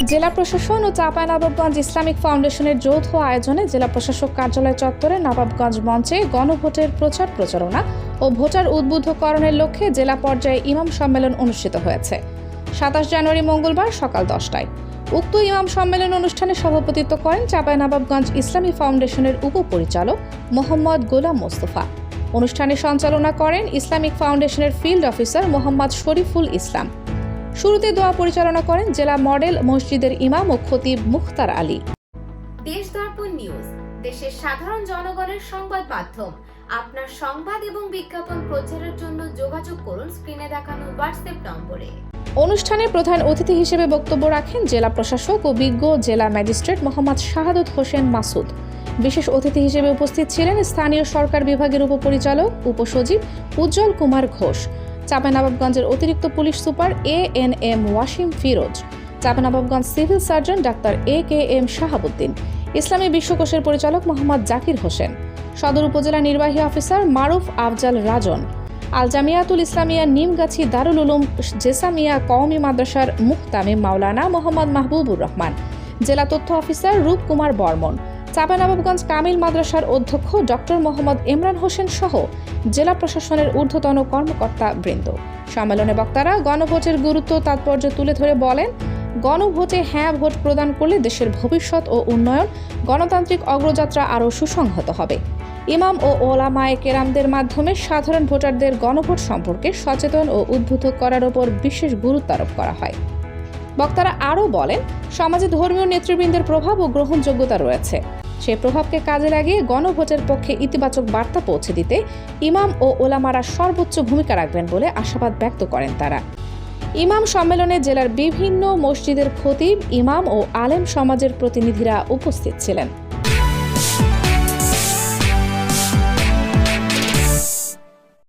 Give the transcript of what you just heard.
জেলা প্রশাসন ও চাঁপাইনবাবগঞ্জ ইসলামিক ফাউন্ডেশনের যৌথ আয়োজনে জেলা প্রশাসক কার্যালয় চত্বরে নবাবগঞ্জ মঞ্চে গণভোটের প্রচার প্রচারণা ও ভোটার উদ্বুদ্ধকরণের লক্ষ্যে জেলা পর্যায়ে ইমাম সম্মেলন অনুষ্ঠিত হয়েছে 27 জানুয়ারি মঙ্গলবার সকাল 10টায়। উক্ত ইমাম সম্মেলন অনুষ্ঠানে সভাপতিত্ব করেন চাঁপাইনবাবগঞ্জ ইসলামী ফাউন্ডেশনের উপপরিচালক মোহাম্মদ গোলাম মোস্তফা। অনুষ্ঠানে সঞ্চালনা করেন ইসলামিক ফাউন্ডেশনের ফিল্ড অফিসার মোহাম্মদ শরীফুল ইসলাম। শুরুতে দোয়া পরিচালনা করেন জেলা মডেল মসজিদের ইমাম ও খতিব মুখতার আলী। দেশ দর্পণ নিউজ, দেশের সাধারণ জনগণের সংবাদ মাধ্যম। আপনার সংবাদ এবং বিজ্ঞাপন প্রচারের জন্য যোগাযোগ করুন স্ক্রিনে দেখানো হোয়াটসঅ্যাপ নম্বরে। অনুষ্ঠানে প্রধান অতিথি হিসেবে বক্তব্য রাখেন জেলা প্রশাসক ও বিজ্ঞ জেলা ম্যাজিস্ট্রেট মোহাম্মদ শাহাদত হোসেন মাসুদ। বিশেষ অতিথি হিসেবে উপস্থিত ছিলেন স্থানীয় সরকার বিভাগের উপপরিচালক উপসচিব উজ্জ্বল কুমার ঘোষ, চাঁপাইনবাবগঞ্জের অতিরিক্ত police super ANM Wasim Firoz, Chapainawabganj civil surgeon doctor AKM Shahabuddin, ইসলামী বিশ্বকোষের পরিচালক মোহাম্মদ জাকির হোসেন, সদর উপজেলা নির্বাহী অফিসার মারুফ আফজাল রাজন, আল জামিয়াতুল ইসলামিয়া নিমগাছি দারুল উলুম জেসামিয়া কওমি মাদ্রাসার মুহতামিম মাওলানা মোহাম্মদ মাহবুবুর রহমান, জেলা তথ্য অফিসার রূপ কুমার বর্মন, চাঁপাইনবাবগঞ্জ কামিল মাদ্রাসার অধ্যক্ষ ডক্টর মোহাম্মদ ইমরান হোসেন সহ জেলা প্রশাসনের ঊর্ধ্বতন কর্মকর্তা বৃন্দ। সম্মেলনে বক্তারা গণভোটের গুরুত্ব তাৎপর্য তুলে ধরে বলেন, গণভোটে হ্যাঁ ভোট প্রদান করলে দেশের ভবিষ্যৎ ও উন্নয়ন গণতান্ত্রিক অগ্রযাত্রা আরও সুসংহত হবে। ইমাম ও ওলামায়ে কেরামদের মাধ্যমে সাধারণ ভোটারদের গণভোট সম্পর্কে সচেতন ও উদ্বুদ্ধ করার উপর বিশেষ গুরুত্ব আরোপ করা হয়। বক্তারা আরও বলেন, সমাজে ধর্মীয় নেতৃবৃন্দের প্রভাব ও গ্রহণযোগ্যতা রয়েছে। সেই প্রভাবকে কাজে লাগিয়ে গণভোটের পক্ষে ইতিবাচক বার্তা পৌঁছে দিতে ইমাম ও ওলামারা সর্বোচ্চ ভূমিকা রাখবেন বলে আশাবাদ ব্যক্ত করেন তারা। ইমাম সম্মেলনে জেলার বিভিন্ন মসজিদের খতিব, ইমাম ও আলেম সমাজের প্রতিনিধিরা উপস্থিত ছিলেন।